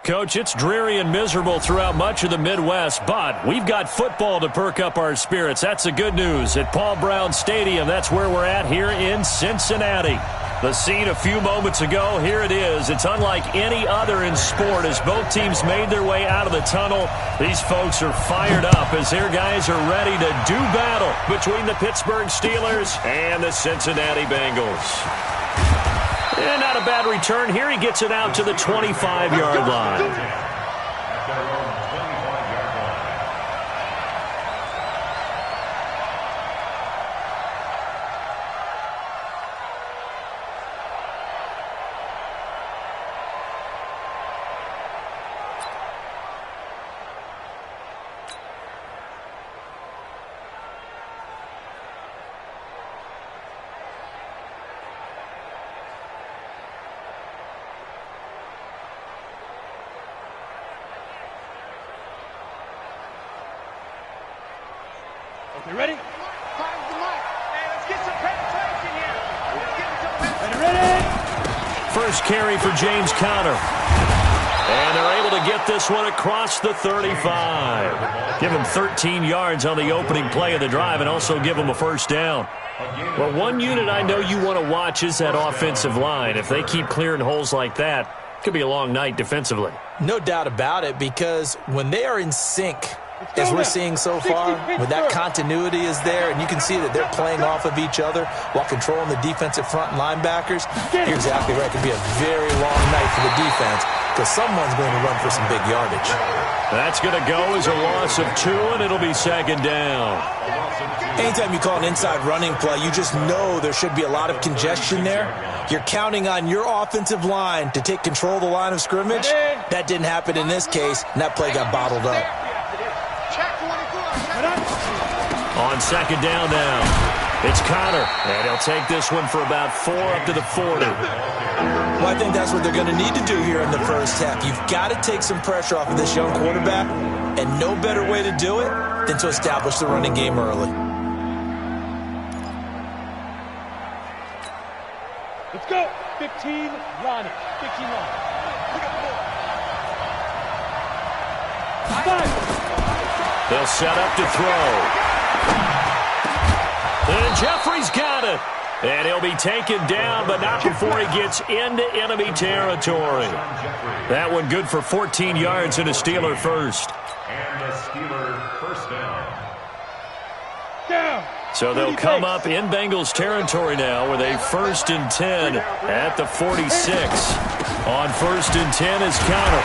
Coach, it's dreary and miserable throughout much of the Midwest, but we've got football to perk up our spirits. That's the good news. At Paul Brown Stadium, that's where we're at here in Cincinnati. The scene a few moments ago, here it is. It's unlike any other in sport as both teams made their way out of the tunnel. These folks are fired up as their guys are ready to do battle between the Pittsburgh Steelers and the Cincinnati Bengals. And not a bad return here. He gets it out to the 25-yard line. You ready? Hey, let's get some penetration here. Let's get some penetration. Ready? First carry for James Conner. And they're able to get this one across the 35. Give him 13 yards on the opening play of the drive and also give him a first down. Well, one unit I know you want to watch is that offensive line. If they keep clearing holes like that, it could be a long night defensively. No doubt about it, because when they are in sync, as we're seeing so far, when that continuity is there and you can see that they're playing off of each other while controlling the defensive front linebackers, you're exactly right. It could be a very long night for the defense because someone's going to run for some big yardage. That's going to go as a loss of 2, and it'll be second down. Anytime you call an inside running play, you just know there should be a lot of congestion there. You're counting on your offensive line to take control of the line of scrimmage. That didn't happen in this case, and that play got bottled up. On second down now, it's Conner, and he'll take this one for about 4 up to the 40. Well, I think that's what they're going to need to do here in the first half. You've got to take some pressure off of this young quarterback, and no better way to do it than to establish the running game early. Let's go. 15, line it. 15 line. They'll set up to throw. And Jeffrey's got it. And he'll be taken down, but not before he gets into enemy territory. That one good for 14 yards and a Steeler first. And a Steeler first down. So they'll come up in Bengals territory now with a 1st and 10 at the 46. On 1st and 10 is Conner.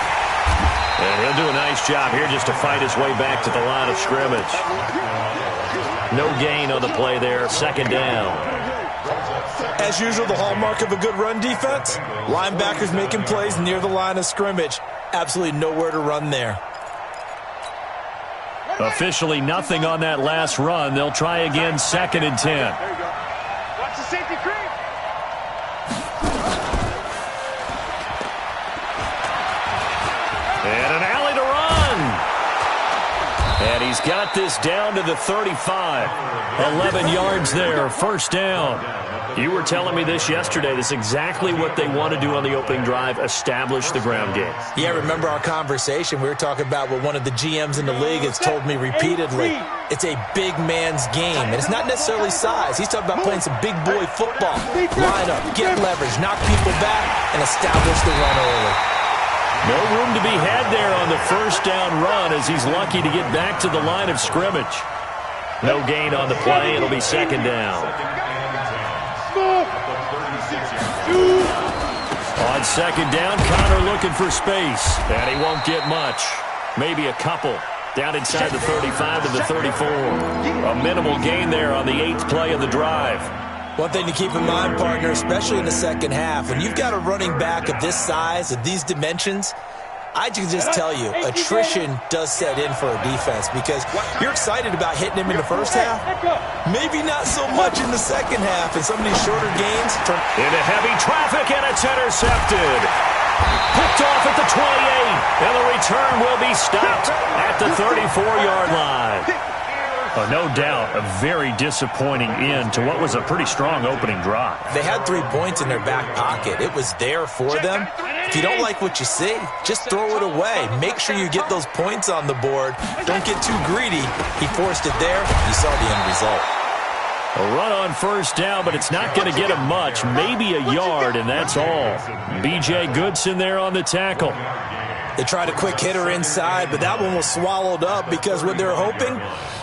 And he'll do a nice job here just to fight his way back to the line of scrimmage. No gain on the play there, second down. As usual, the hallmark of a good run defense, linebackers making plays near the line of scrimmage. Absolutely nowhere to run there. Officially nothing on that last run. They'll try again, 2nd and 10. Watch the safety creep. And an alley to run. And he's got this down to the 35. 11 yards there, first down. You were telling me this yesterday. This is exactly what they want to do on the opening drive, establish the ground game. Yeah, remember our conversation? We were talking about what one of the GMs in the league has told me repeatedly. It's a big man's game, and it's not necessarily size. He's talking about playing some big boy football. Line up, get leverage, knock people back, and establish the run early. No room to be had there on the first down run as he's lucky to get back to the line of scrimmage. No gain on the play. It'll be second down. On second down, Conner looking for space, and he won't get much. Maybe a couple. Down inside the 35 to the 34. A minimal gain there on the 8th play of the drive. One thing to keep in mind, partner, especially in the second half, when you've got a running back of this size, of these dimensions, I can just tell you, attrition does set in for a defense because you're excited about hitting him in the first half. Maybe not so much in the second half, and some of these shorter gains. Into heavy traffic, and it's intercepted. Picked off at the 28, and the return will be stopped at the 34-yard line. Oh, no doubt, a very disappointing end to what was a pretty strong opening drive. They had 3 points in their back pocket. It was there for them. If you don't like what you see, just throw it away. Make sure you get those points on the board. Don't get too greedy. He forced it there. You saw the end result. A run on first down, but it's not going to get him much. Maybe a yard, and that's all. B.J. Goodson there on the tackle. They tried a quick hitter inside, but that one was swallowed up because what they're hoping,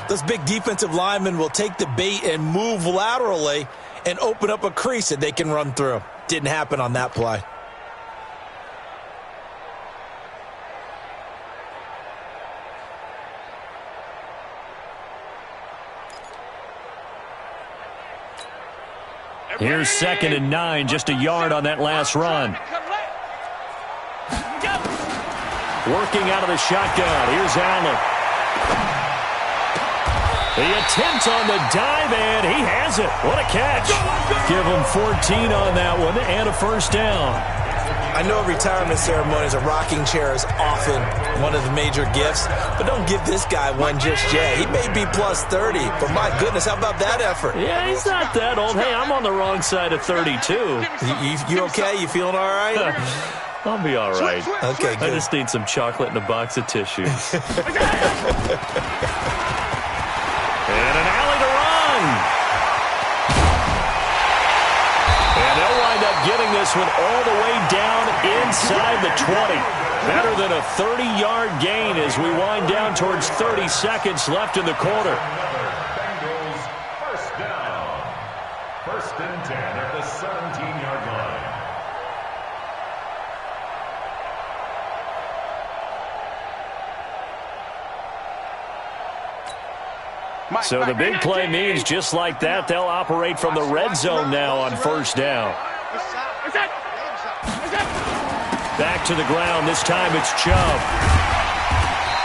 those big defensive linemen will take the bait and move laterally and open up a crease that they can run through. Didn't happen on that play. Here's 2nd and 9, just a yard on that last run. Working out of the shotgun. Here's Allen. The attempt on the dive, and he has it. What a catch. Give him 14 on that one and a first down. I know retirement ceremonies, a rocking chair is often one of the major gifts, but don't give this guy one just yet. He may be plus 30, but my goodness, how about that effort? Yeah, he's not that old. Hey, I'm on the wrong side of 32. You okay? You feeling all right? I'll be all right. Okay, good. I just need some chocolate and a box of tissues. And an alley to run. And they'll wind up getting this one all the way down inside the 20. Better than a 30-yard gain as we wind down towards 30 seconds left in the quarter. Bengals first down. 1st and 10 at the 17-yard line. So the big play means just like that, they'll operate from the red zone now on first down. Back to the ground. This time it's Chubb.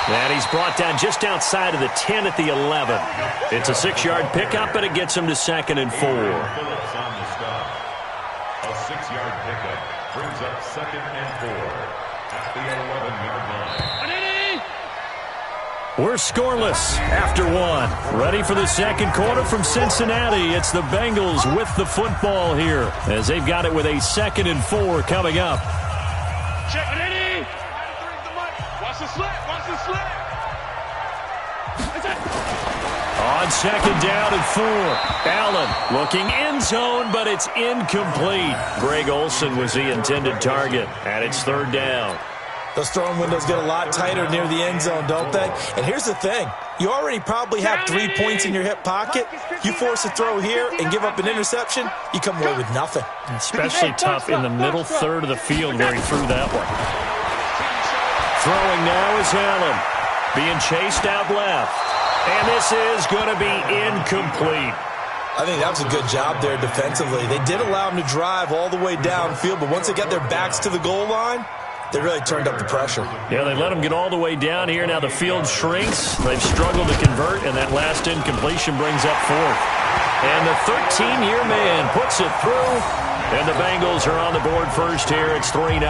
And he's brought down just outside of the 10 at the 11. It's a 6-yard pickup, but it gets him to 2nd and 4. Phillips on the stop. A 6-yard pickup brings up 2nd and 4 at the 11-yard line. We're scoreless after one. Ready for the second quarter from Cincinnati. It's the Bengals with the football here as they've got it with a 2nd and 4 coming up. Check it in. Watch the slip. Watch the slip. On 2nd down and 4. Allen looking end zone, but it's incomplete. Greg Olsen was the intended target, and it's 3rd down. Those throwing windows get a lot tighter near the end zone, don't they? And here's the thing. You already probably have 3 points in your hip pocket. You force a throw here and give up an interception, you come away with nothing. Especially tough in the middle third of the field where he threw that one. Throwing now is Allen. Being chased out left. And this is going to be incomplete. I think that was a good job there defensively. They did allow him to drive all the way downfield, but once they got their backs to the goal line, they really turned up the pressure. Yeah, they let them get all the way down here. Now the field shrinks. They've struggled to convert, and that last incompletion brings up 4th. And the 13-year man puts it through, and the Bengals are on the board first here. It's 3-0.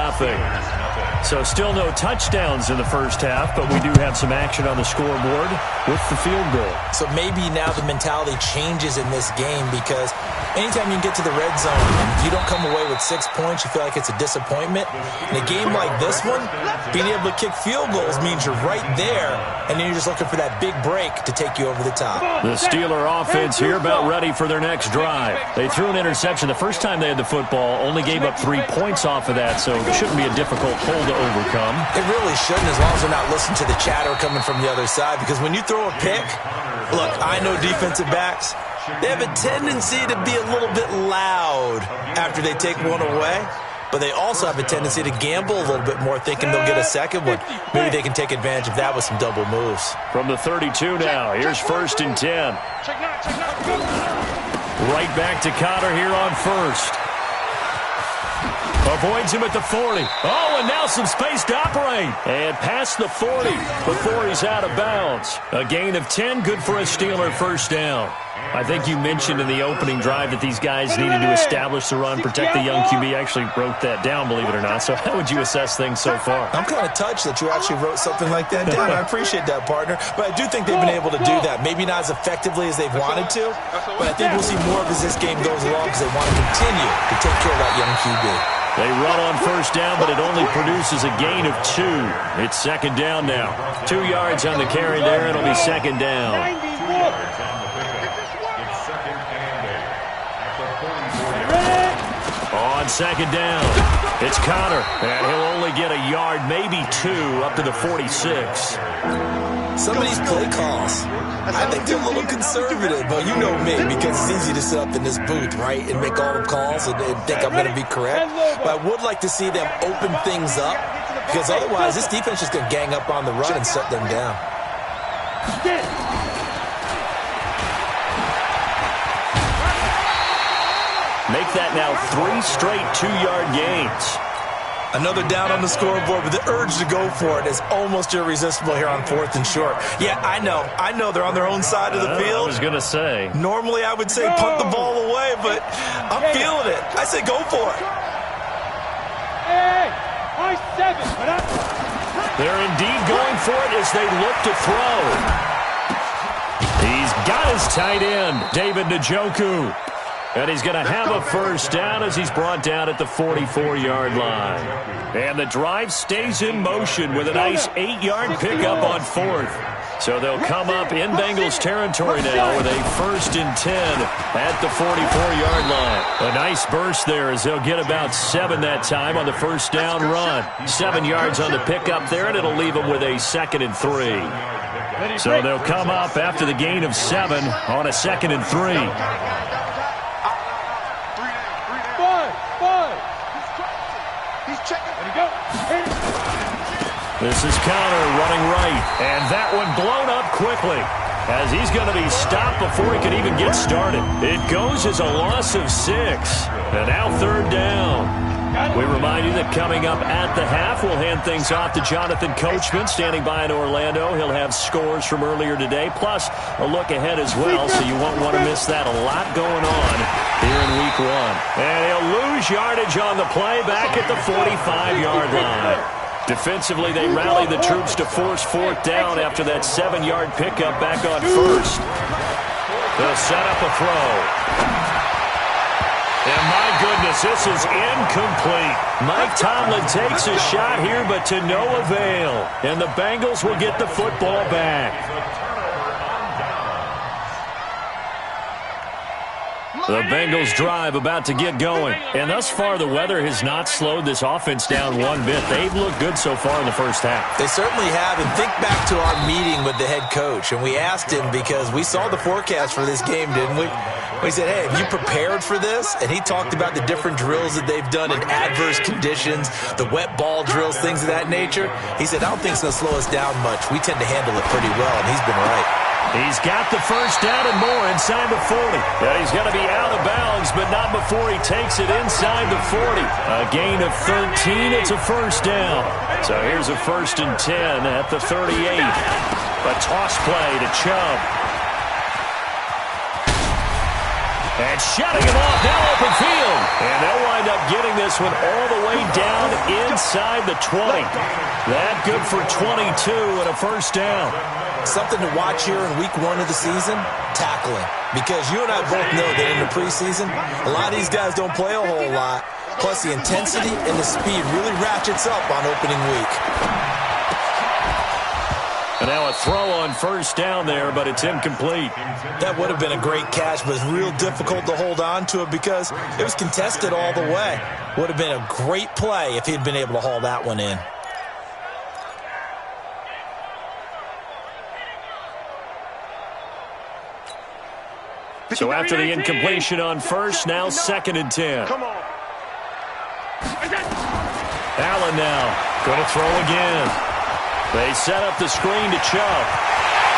So still no touchdowns in the first half, but we do have some action on the scoreboard with the field goal. So maybe now the mentality changes in this game because anytime you get to the red zone and you don't come away with 6 points, you feel like it's a disappointment. In a game like this one, being able to kick field goals means you're right there, and then you're just looking for that big break to take you over the top. The Steeler offense here about ready for their next drive. They threw an interception the first time they had the football, only gave up 3 points off of that, so it shouldn't be a difficult hole to overcome. It really shouldn't, as long as they're not listening to the chatter coming from the other side, because when you throw a pick, look, I know defensive backs, they have a tendency to be a little bit loud after they take one away, but they also have a tendency to gamble a little bit more, thinking they'll get a second one. Maybe they can take advantage of that with some double moves. From the 32 now, here's 1st and 10. Right back to Cotter here on 1st. Avoids him at the 40. Oh, and now some space to operate. And past the 40 before he's out of bounds. A gain of 10, good for a Steeler first down. I think you mentioned in the opening drive that these guys needed to establish the run, protect the young QB. I actually wrote that down, believe it or not. So how would you assess things so far? I'm kind of touched that you actually wrote something like that down. I appreciate that, partner. But I do think they've been able to do that. Maybe not as effectively as they've wanted to, but I think we'll see more of as this game goes along because they want to continue to take care of that young QB. They run on first down, but it only produces a gain of 2. It's second down now. 2 yards on the carry there. It'll be second down. On second down, it's Connor, and he'll only get a yard, maybe 2, up to the 46. Some of these play calls, I think they're a little conservative, but you know me, because it's easy to sit up in this booth, right, and make all the calls and think I'm going to be correct. But I would like to see them open things up, because otherwise this defense is going to gang up on the run and shut them down. Make that now 3 straight 2-yard gains. Another down on the scoreboard, but the urge to go for it is almost irresistible here on 4th and short. Yeah, I know they're on their own side of the field. I was going to say. Normally I would say punt the ball away, but I'm feeling it. I say go for it. They're indeed going for it as they look to throw. He's got his tight end, David Njoku. And he's going to have a first down as he's brought down at the 44-yard line. And the drive stays in motion with a nice 8-yard pickup on 4th. So they'll come up in Bengals territory now with a 1st and 10 at the 44-yard line. A nice burst there as they'll get about 7 that time on the first down run. 7 yards on the pickup there, and it'll leave them with a 2nd and 3. So they'll come up after the gain of 7 on a 2nd and 3. This is Connor running right, and that one blown up quickly as he's going to be stopped before he can even get started. It goes as a loss of 6, and now 3rd down. We remind you that coming up at the half, we'll hand things off to Jonathan Coachman, standing by in Orlando. He'll have scores from earlier today, plus a look ahead as well, so you won't want to miss that. A lot going on here in Week 1. And he'll lose yardage on the play back at the 45-yard line. Defensively, they rally the troops to force 4th down after that 7-yard pickup back on 1st. They'll set up a throw. And my goodness, this is incomplete. Mike Tomlin takes a shot here, but to no avail. And the Bengals will get the football back. The Bengals drive about to get going. And thus far, the weather has not slowed this offense down one bit. They've looked good so far in the first half. They certainly have. And think back to our meeting with the head coach. And we asked him because we saw the forecast for this game, didn't we? We said, hey, have you prepared for this? And he talked about the different drills that they've done in adverse conditions, the wet ball drills, things of that nature. He said, I don't think it's going to slow us down much. We tend to handle it pretty well, and he's been right. He's got the first down and more inside the 40. Yeah, he's going to be out of bounds, but not before he takes it inside the 40. A gain of 13, it's a first down. So here's a 1st and 10 at the 38. A toss play to Chubb. And shutting him off, now open field. And they'll wind up getting this one all the way down inside the 20. That good for 22 and a first down. Something to watch here in Week 1 of the season, tackling. Because you and I both know that in the preseason, a lot of these guys don't play a whole lot. Plus the intensity and the speed really ratchets up on opening week. And now a throw on first down there, but it's incomplete. That would have been a great catch, but it's real difficult to hold on to it because it was contested all the way. Would have been a great play if he'd been able to haul that one in. So after the incompletion on first, now 2nd and 10. Allen now going to throw again. They set up the screen to Chubb.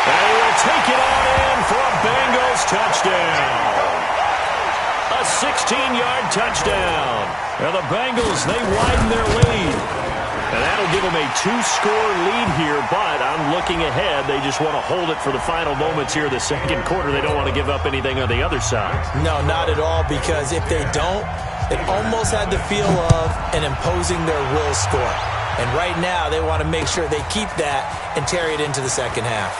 And he will take it on in for a Bengals touchdown. A 16-yard touchdown. Now the Bengals, they widen their lead. And that'll give them a 2-score lead here, but I'm looking ahead. They just want to hold it for the final moments here of the second quarter. They don't want to give up anything on the other side. No, not at all, because if they don't, it almost had the feel of an imposing their will score. And right now, they want to make sure they keep that and carry it into the second half.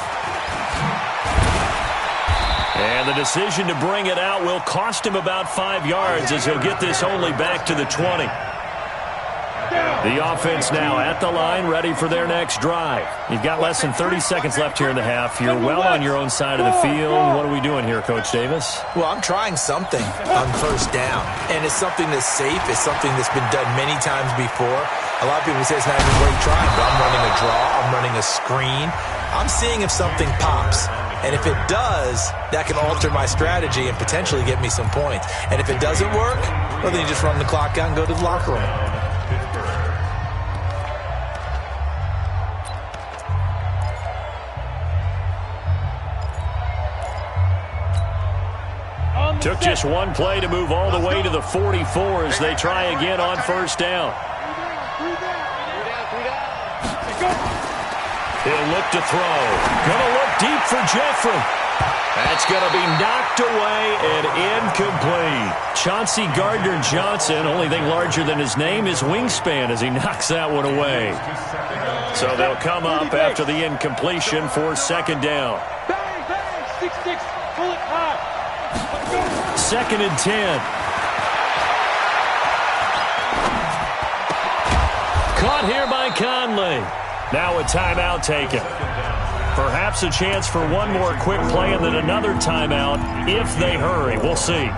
And the decision to bring it out will cost him about 5 yards as he'll get this only back to the 20. The offense now at the line, ready for their next drive. You've got less than 30 seconds left here in the half. You're well on your own side of the field. What are we doing here, Coach Davis? Well, I'm trying something on first down, and it's something that's safe. It's something that's been done many times before. A lot of people say it's not even worth trying, but I'm running a draw. I'm running a screen. I'm seeing if something pops. And if it does, that can alter my strategy and potentially get me some points. And if it doesn't work, well, then you just run the clock out and go to the locker room. Took just one play to move all the way to the 44 as they try again on first down. He'll look to throw. Gonna look deep for Jeffrey. That's going to be knocked away and incomplete. Chauncey Gardner-Johnson, only thing larger than his name is wingspan as he knocks that one away. So they'll come up after the incompletion for second down. Bang, bang, 6-6, pull it high. Second and 10. Caught here by Conley. Now a timeout taken. Perhaps a chance for one more quick play and then another timeout if they hurry. We'll see.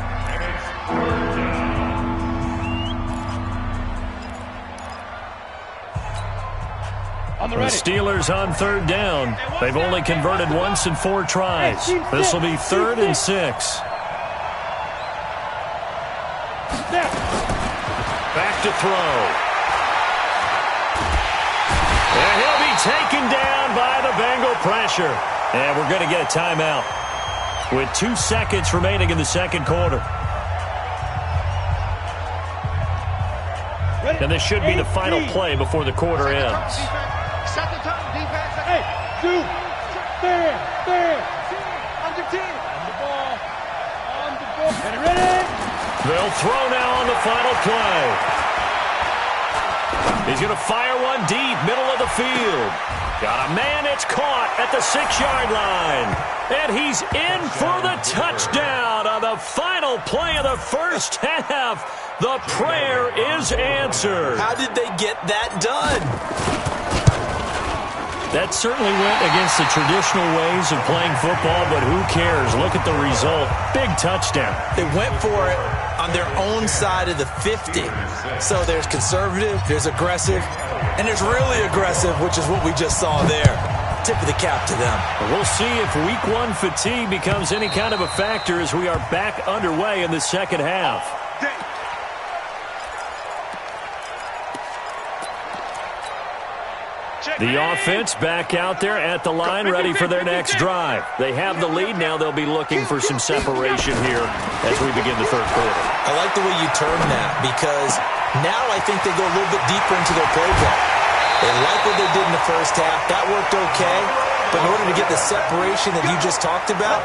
The Steelers on third down. They've only converted once in 4 tries. This will be 3rd and 6. Back to throw. And he'll be taken down by the Bengal pressure. And we're going to get a timeout with 2 seconds remaining in the second quarter. And this should be the final play before the quarter ends. Set the tone, defense. Hey, 2, there. On the team. On the ball. And ready? They'll throw now on the final play. He's going to fire one deep, middle of the field. Got a man, it's caught at the 6-yard line. And he's in for the touchdown on the final play of the first half. The prayer is answered. How did they get that done? That certainly went against the traditional ways of playing football, but who cares? Look at the result. Big touchdown. They went for it on their own side of the 50. So there's conservative, there's aggressive, and there's really aggressive, which is what we just saw there. Tip of the cap to them. We'll see if week 1 fatigue becomes any kind of a factor as we are back underway in the second half. The offense back out there at the line, ready for their next drive. They have the lead. Now they'll be looking for some separation here as we begin the third quarter. I like the way you term that because now I think they go a little bit deeper into their playbook. They like what they did in the first half. That worked okay. But in order to get the separation that you just talked about,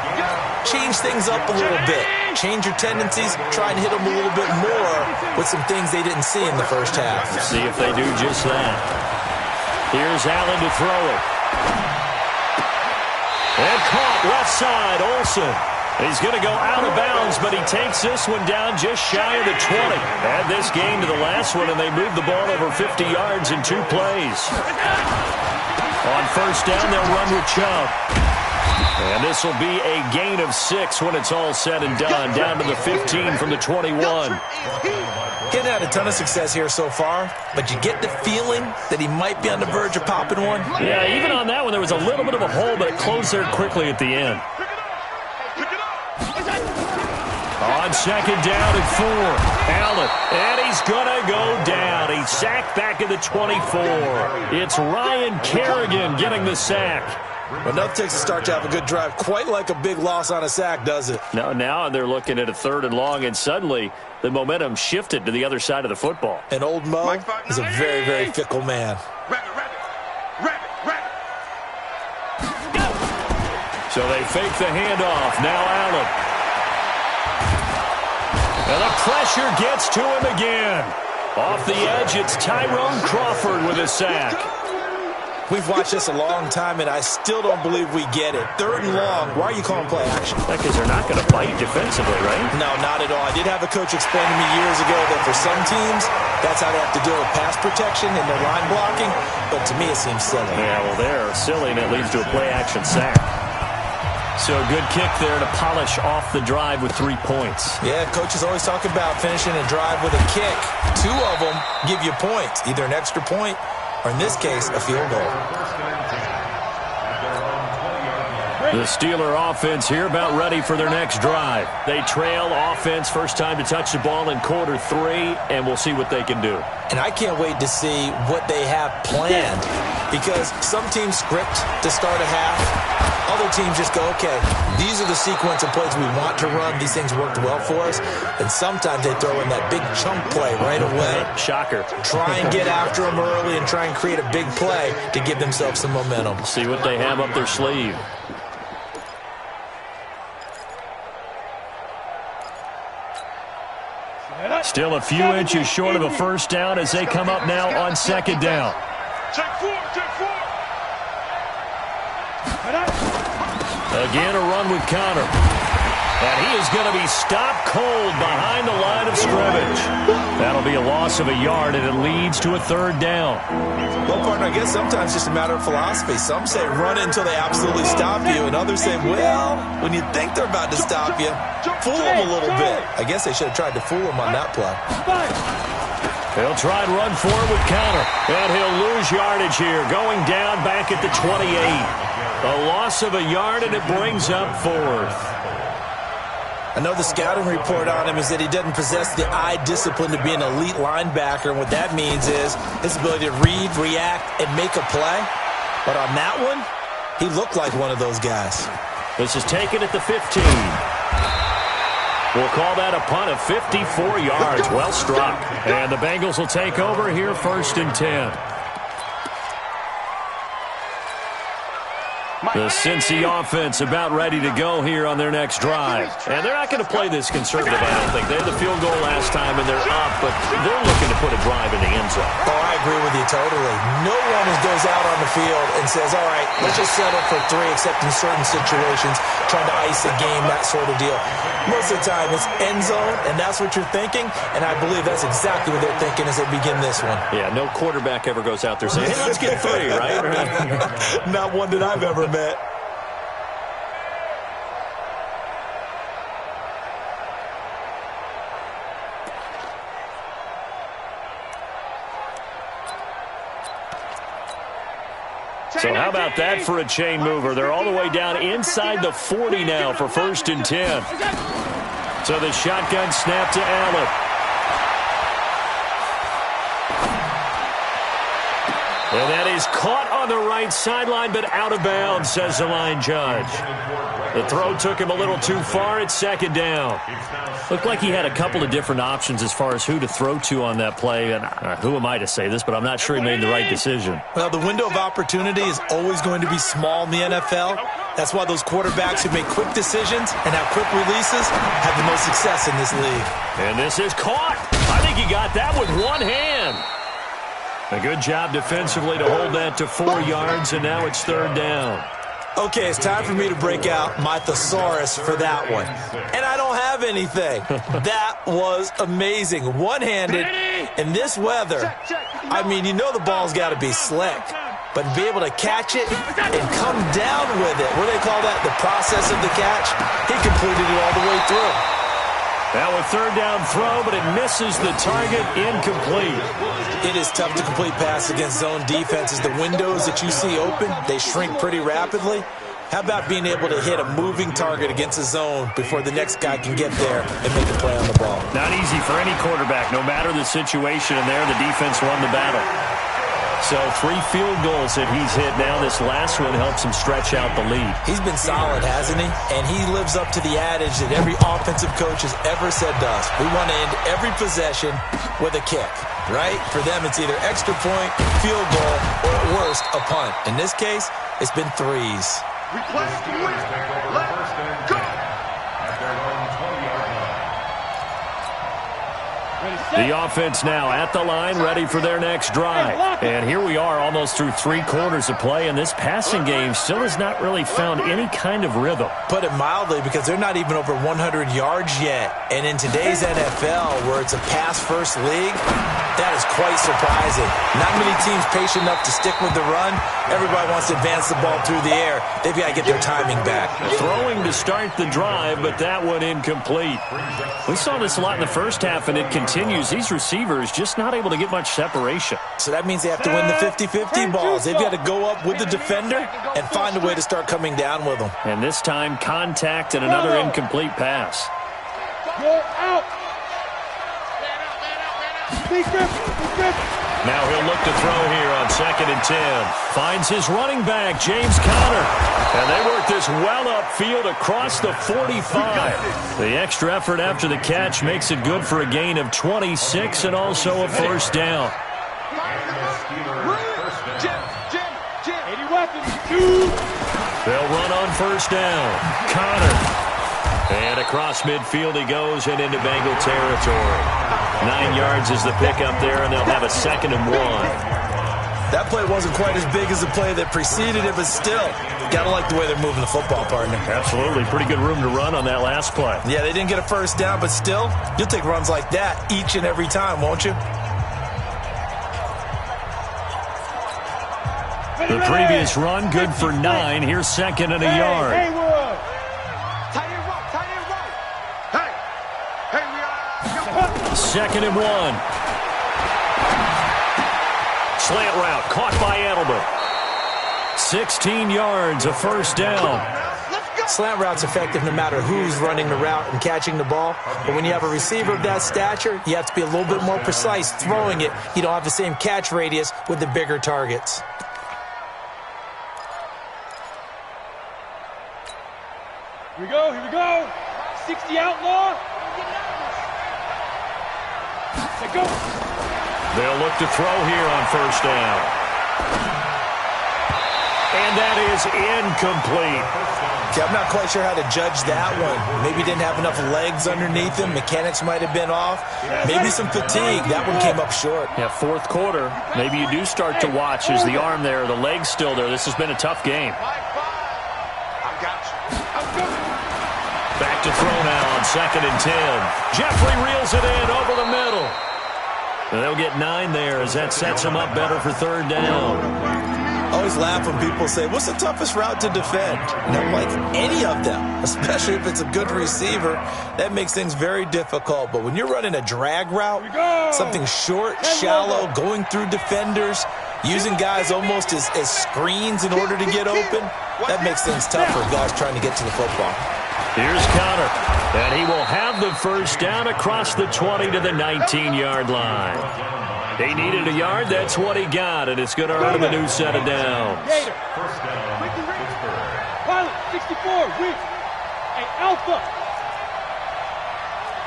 change things up a little bit. Change your tendencies. Try and hit them a little bit more with some things they didn't see in the first half. See if they do just that. Here's Allen to throw it. And caught left side, Olsen. He's going to go out of bounds, but he takes this one down just shy of the 20. Add this game to the last one, and they moved the ball over 50 yards in 2 plays. On first down, they'll run with Chubb. And this will be a gain of 6 when it's all said and done, down to the 15 from the 21. Getting had a ton of success here so far, but you get the feeling that he might be on the verge of popping one. Yeah, even on that one, there was a little bit of a hole, but it closed there quickly at the end. On second down and 4, Allen, and he's going to go down. He's sacked back at the 24. It's Ryan Kerrigan getting the sack. Well, nothing takes a start to have a good drive. Quite like a big loss on a sack, does it? Now they're looking at a 3rd and long, and suddenly the momentum shifted to the other side of the football. And old Mo is a very, very fickle man. So they fake the handoff. Now Allen. And the pressure gets to him again. Off the edge, it's Tyrone Crawford with a sack. We've watched this a long time, and I still don't believe we get it. 3rd and long. Why are you calling play action? Because they're not going to bite defensively, right? No, not at all. I did have a coach explain to me years ago that for some teams, that's how they have to deal with pass protection and their line blocking. But to me, it seems silly. Yeah, well, they're silly, and it leads to a play-action sack. So a good kick there to polish off the drive with 3 points. Yeah, coaches always talk about finishing a drive with a kick. 2 of them give you points, either an extra point or, in this case, a field goal. The Steeler offense here about ready for their next drive. They trail offense, first time to touch the ball in quarter 3, and we'll see what they can do. And I can't wait to see what they have planned, because some teams script to start a half. Other teams just go, okay, these are the sequence of plays we want to run. These things worked well for us. And sometimes they throw in that big chunk play right away. Shocker. Try and get after them early and try and create a big play to give themselves some momentum. See what they have up their sleeve. Still a few inches short of a first down as they come up now on 2nd down. Check 4. Again, a run with Conner. And he is going to be stopped cold behind the line of scrimmage. That'll be a loss of a yard, and it leads to a 3rd down. Well, partner, I guess sometimes it's just a matter of philosophy. Some say run until they absolutely stop you, and others say, well, when you think they're about to stop you, fool them a little bit. I guess they should have tried to fool them on that play. He'll try and run forward with Conner, and he'll lose yardage here, going down back at the 28. A loss of a yard, and it brings up 4th. I know the scouting report on him is that he doesn't possess the eye discipline to be an elite linebacker, and what that means is his ability to read, react, and make a play. But on that one, he looked like one of those guys. This is taken at the 15. We'll call that a punt of 54 yards. Well struck. And the Bengals will take over here 1st and 10. The Cincy offense about ready to go here on their next drive. And they're not going to play this conservative, I don't think. They had the field goal last time, and they're up, but they're looking to put a drive in the end zone. Oh, I agree with you totally. No one goes out on the field and says, all right, let's just settle for 3, except in certain situations, trying to ice a game, that sort of deal. Most of the time, it's end zone, and that's what you're thinking, and I believe that's exactly what they're thinking as they begin this one. Yeah, no quarterback ever goes out there saying, hey, let's get 3, right? Not one that I've ever met. So how about that for a chain mover? They're all the way down inside the 40 now for 1st and 10. So the shotgun snap to Allen. And that is caught on the right sideline, but out of bounds, says the line judge. The throw took him a little too far at 2nd down. Looked like he had a couple of different options as far as who to throw to on that play. And who am I to say this, but I'm not sure he made the right decision. Well, the window of opportunity is always going to be small in the NFL. That's why those quarterbacks who make quick decisions and have quick releases have the most success in this league. And this is caught. I think he got that with one hand. A good job defensively to hold that to 4 yards, and now it's 3rd down. Okay, it's time for me to break out my thesaurus for that one. And I don't have anything. That was amazing. One-handed in this weather. I mean, you know the ball's got to be slick. But to be able to catch it and come down with it, what do they call that, the process of the catch? He completed it all the way through. Now a 3rd down throw, but it misses the target, incomplete. It is tough to complete pass against zone defenses. The windows that you see open, they shrink pretty rapidly. How about being able to hit a moving target against a zone before the next guy can get there and make a play on the ball? Not easy for any quarterback, no matter the situation, and there the defense won the battle. So 3 field goals that he's hit now. This last one helps him stretch out the lead. He's been solid, hasn't he? And he lives up to the adage that every offensive coach has ever said to us. We want to end every possession with a kick, right? For them, it's either extra point, field goal, or at worst, a punt. In this case, it's been threes. Replay the win. Let's go. At their own 20-yard line. The offense now at the line, ready for their next drive. And here we are almost through 3 quarters of play, and this passing game still has not really found any kind of rhythm. Put it mildly, because they're not even over 100 yards yet. And in today's NFL, where it's a pass-first league, that is quite surprising. Not many teams patient enough to stick with the run. Everybody wants to advance the ball through the air. They've got to get their timing back. Throwing to start the drive, but that one incomplete. We saw this a lot in the first half, and it continues. These receivers just not able to get much separation. So that means they have to win the 50-50 balls. They've got to go up with the defender and find a way to start coming down with them. And this time, contact and another incomplete pass. Go out. Now he'll look to throw here on 2nd and 10. Finds his running back, James Conner. And they work this well upfield across the 45. The extra effort after the catch makes it good for a gain of 26 and also a first down. Jim. 80 weapons. They'll run on first down. Conner. And across midfield he goes and into Bengal territory. 9 yards is the pickup there, and they'll have a 2nd and 1. That play wasn't quite as big as the play that preceded it, but still, got to like the way they're moving the football, partner. Absolutely. Pretty good room to run on that last play. Yeah, they didn't get a first down, but still, you'll take runs like that each and every time, won't you? The previous run, good for 9. Here's 2nd and a yard. Haywood. Tight end right. Hey, we are. 2nd and 1. Slant route caught by Edelman. 16 yards, a first down. Slant route's effective no matter who's running the route and catching the ball. But when you have a receiver of that stature, you have to be a little bit more precise throwing it. You don't have the same catch radius with the bigger targets. Here we go. 60 outlaw. Let's go. They'll look to throw here on first down. And that is incomplete. Okay, I'm not quite sure how to judge that one. Maybe didn't have enough legs underneath him. Mechanics might have been off. Maybe some fatigue. That one came up short. Yeah, 4th quarter. Maybe you do start to watch. Is the arm there, the leg's still there? This has been a tough game. Back to throw now on 2nd and 10. Jeffrey reels it in over the middle. And they'll get 9 there as that sets them up better for 3rd down. I always laugh when people say, what's the toughest route to defend? And I'm like, any of them, especially if it's a good receiver. That makes things very difficult. But when you're running a drag route, something short, shallow, going through defenders, using guys almost as screens in order to get open, that makes things tough for guys trying to get to the football. Here's Conner, and he will have the first down across the 20 to the 19-yard line. He needed a yard. That's what he got, and it's going to earn him a new set of downs. First down, Pittsburgh. Pilot, 64, Reed. Hey, Alpha.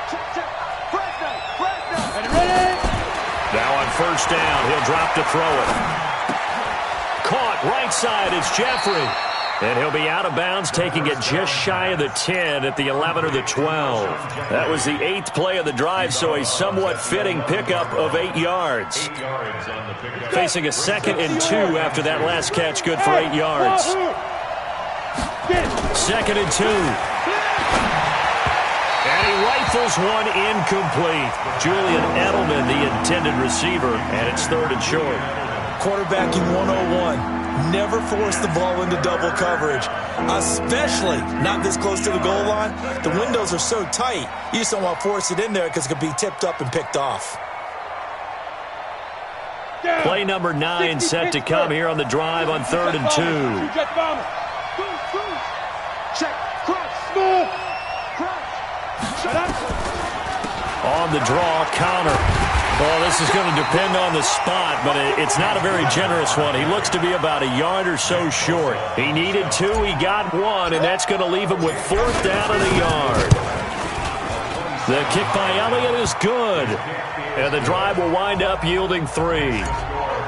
Check. Fresno. Ready? Now on first down, he'll drop to throw it. Caught right side, it's Jeffrey. And he'll be out of bounds, taking it just shy of the 10 at the 11 or the 12. That was the 8th play of the drive, so a somewhat fitting pickup of 8 yards. 8 yards on the pickup. Facing a 2nd and 2 after that last catch, good for 8 yards. 2nd and 2. And he rifles one incomplete. Julian Edelman, the intended receiver, and it's 3rd and short. Quarterbacking 101. Never force the ball into double coverage, especially not this close to the goal line. The windows are so tight, you just don't want to force it in there because it could be tipped up and picked off. Play number 9 set to come here on the drive on 3rd and 2. On the draw, Conner. Well, this is going to depend on the spot, but it's not a very generous one. He looks to be about a yard or so short. He needed 2, he got 1, and that's going to leave him with 4th down and a yard. The kick by Elliott is good, and the drive will wind up yielding 3.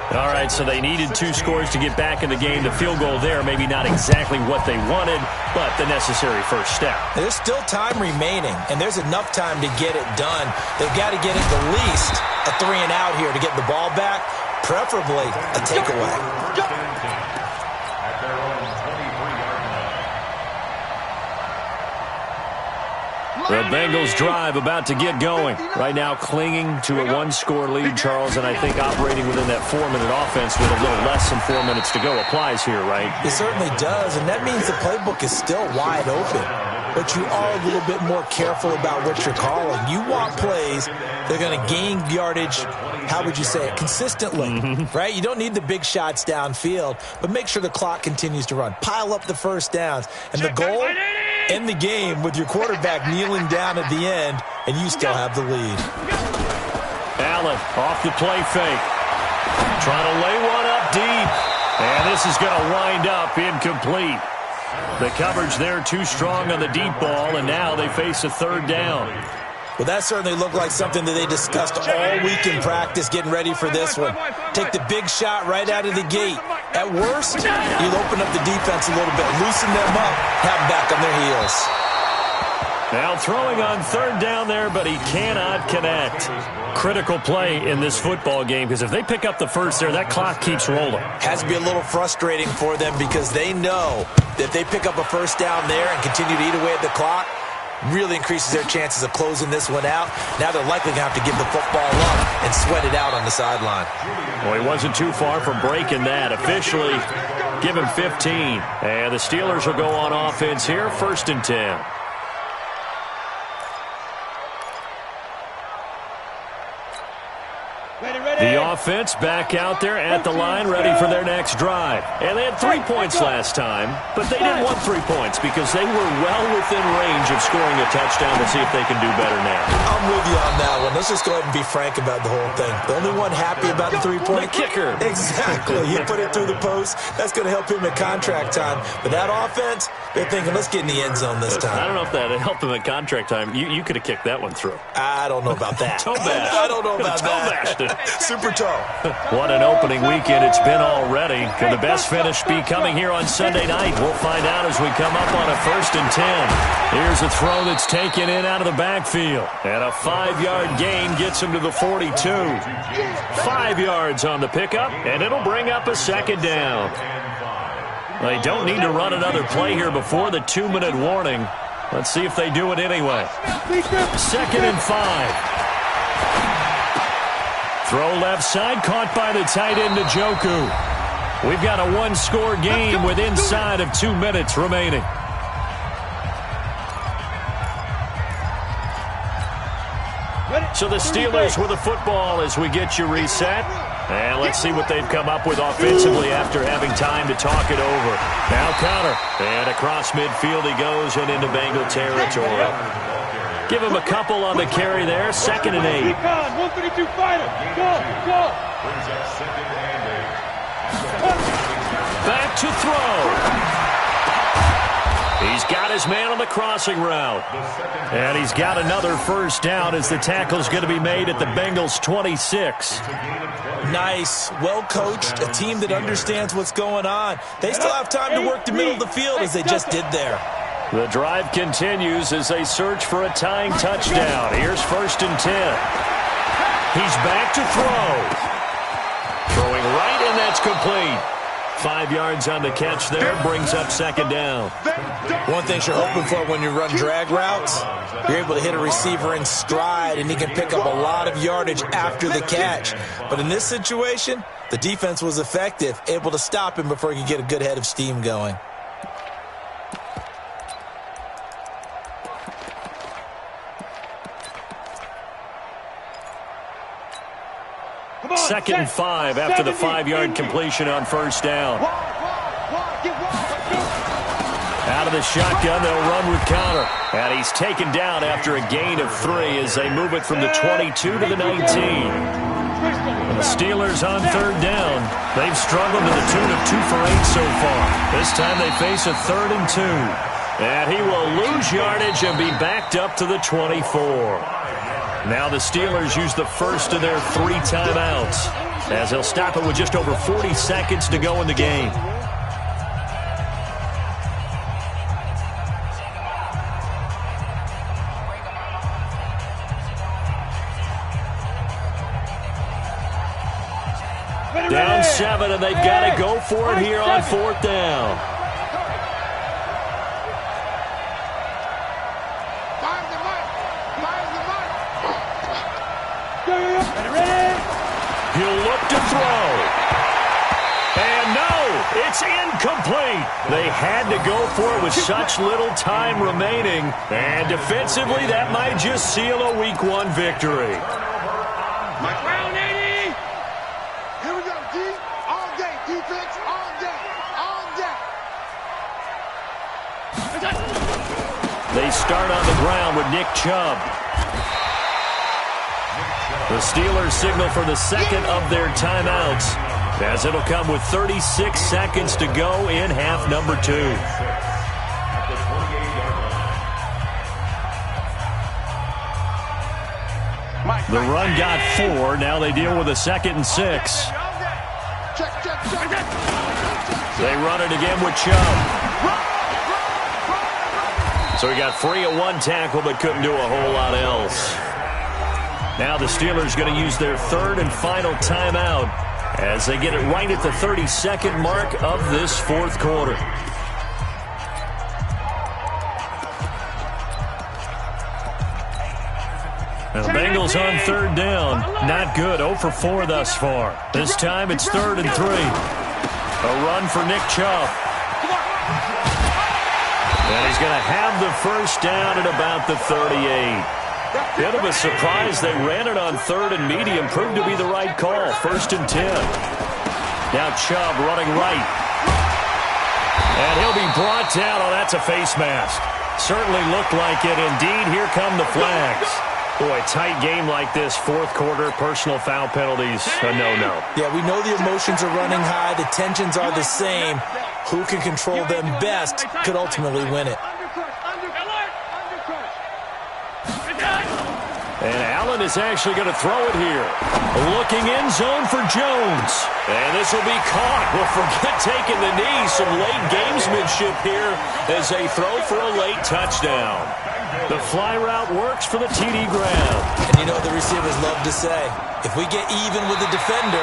All right, so they needed 2 scores to get back in the game. The field goal there, maybe not exactly what they wanted, but the necessary first step. There's still time remaining, and there's enough time to get it done. They've got to get it the least a 3 and out here to get the ball back, preferably a takeaway. At their own 23-yard line. The Bengals drive about to get going. Right now clinging to a 1-score lead, Charles, and I think operating within that 4-minute offense with a little less than 4 minutes to go applies here, right? It certainly does, and that means the playbook is still wide open. But you are a little bit more careful about what you're calling. You want plays that are going to gain yardage, how would you say it, consistently, right? You don't need the big shots downfield, but make sure the clock continues to run. Pile up the first downs. And the goal, end the game with your quarterback kneeling down at the end, and you still have the lead. Allen off the play fake. Trying to lay one up deep. And this is going to wind up incomplete. The coverage there too strong on the deep ball, and now they face a 3rd down. Well, that certainly looked like something that they discussed all week in practice getting ready for this one. Take the big shot right out of the gate. At worst, you'll open up the defense a little bit, loosen them up, have them back on their heels. Now throwing on 3rd down there, but he cannot connect. Critical play in this football game, because if they pick up the first there, that clock keeps rolling. Has to be a little frustrating for them because they know that if they pick up a first down there and continue to eat away at the clock, really increases their chances of closing this one out. Now they're likely going to have to give the football up and sweat it out on the sideline. Well, he wasn't too far from breaking that. Officially, give him 15. And the Steelers will go on offense here, 1st and 10. The offense back out there at the line, ready for their next drive. And they had 3 points last time, but they didn't want 3 points because they were well within range of scoring a touchdown. To see if they can do better now. I'm with you on that one. Let's just go ahead and be frank about the whole thing. The only one happy about the 3-point kicker. Exactly. He put it through the post. That's going to help him at contract time. But that offense, they're thinking, let's get in the end zone this time. I don't know if that helped him at contract time. You could have kicked that one through. I don't know about that. I don't know about that. Super tall. What an opening weekend it's been already. Could the best finish be coming here on Sunday night? We'll find out as we come up on a 1st and 10. Here's a throw that's taken in out of the backfield. And a 5-yard gain gets him to the 42. 5 yards on the pickup, and it'll bring up a 2nd down. They don't need to run another play here before the 2-minute warning. Let's see if they do it anyway. 2nd and 5. Throw left side, caught by the tight end Njoku. We've got a 1-score game with inside of 2 minutes remaining. So the Steelers with the football as we get you reset. And let's see what they've come up with offensively after having time to talk it over. Now counter. And across midfield he goes and into Bengal territory. Give him a couple on the carry there. 2nd and 8. 132 fighter. Go. Brings up 2nd and 8. Back to throw. He's got his man on the crossing route. And he's got another 1st down as the tackle's going to be made at the Bengals' 26. Nice, well coached, a team that understands what's going on. They still have time to work the middle of the field as they just did there. The drive continues as they search for a tying touchdown. Here's 1st and 10. He's back to throw. Throwing right, and that's complete. 5 yards on the catch there, brings up 2nd down. One thing you're hoping for when you run drag routes, you're able to hit a receiver in stride, and he can pick up a lot of yardage after the catch. But in this situation, the defense was effective, able to stop him before he could get a good head of steam going. Second and 5 after the 5-yard completion on 1st down. Out of Out of the shotgun, they'll run with Connor. And he's taken down after a gain of 3 as they move it from the 22 to the 19. And the Steelers on third down. They've struggled to the tune of 2 for 8 so far. This time they face a 3rd and 2. And he will lose yardage and be backed up to the 24. Now the Steelers use the first of their 3 timeouts as they'll stop it with just over 40 seconds to go in the game. Down 7, and they've got to go for it here on 4th down. He'll look to throw. And no, it's incomplete. They had to go for it with such little time remaining. And defensively, that might just seal a Week 1 victory. Round 80. Here we go, D. All day. Defense all day. All day. They start on the ground with Nick Chubb. The Steelers signal for the second of their timeouts as it'll come with 36 seconds to go in half number 2. The run got 4. Now they deal with a 2nd and 6. They run it again with Chubb. So he got free at 1 tackle but couldn't do a whole lot else. Now the Steelers going to use their 3rd and final timeout as they get it right at the 32nd mark of this 4th quarter. And the Bengals on 3rd down. Not good. 0 for 4 thus far. This time it's 3rd and 3. A run for Nick Chubb. And he's going to have the first down at about the 38. Bit of a surprise. They ran it on 3rd and medium. Proved to be the right call. 1st and 10. Now Chubb running right. And he'll be brought down. Oh, that's a face mask. Certainly looked like it. Indeed, here come the flags. Boy, tight game like this, 4th quarter, personal foul penalties, a no-no. Yeah, we know the emotions are running high. The tensions are the same. Who can control them best could ultimately win it. And Allen is actually going to throw it here. Looking end zone for Jones. And this will be caught. Well, forget taking the knee. Some late gamesmanship here as they throw for a late touchdown. The fly route works for the TD Graham. And you know the receivers love to say, if we get even with the defender,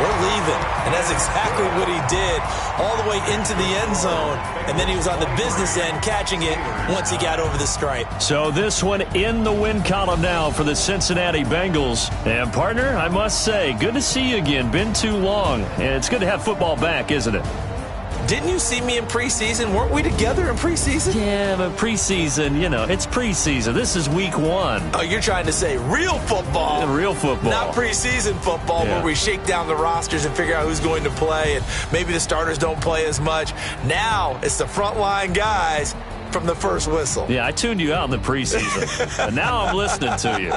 we're leaving. And that's exactly what he did, all the way into the end zone. And then he was on the business end catching it once he got over the stripe. So this one in the win column now for the Cincinnati Bengals. And partner, I must say, good to see you again. Been too long. And it's good to have football back, isn't it? Didn't you see me in preseason? Weren't we together in preseason? Yeah, but preseason, you know, it's preseason. This is Week 1. Oh, you're trying to say real football. Real football. Not preseason football where we shake down the rosters and figure out who's going to play, and maybe the starters don't play as much. Now it's the frontline guys from the first whistle. Yeah, I tuned you out in the preseason, and now I'm listening to you.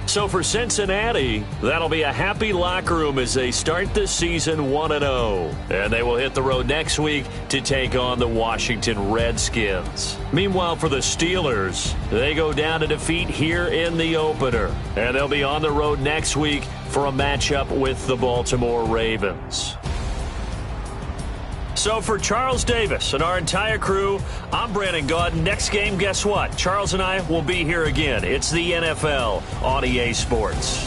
So for Cincinnati, that'll be a happy locker room as they start the season 1-0. And they will hit the road next week to take on the Washington Redskins. Meanwhile, for the Steelers, they go down to defeat here in the opener. And they'll be on the road next week for a matchup with the Baltimore Ravens. So for Charles Davis and our entire crew, I'm Brandon Gaudin. Next game, guess what? Charles and I will be here again. It's the NFL on EA Sports.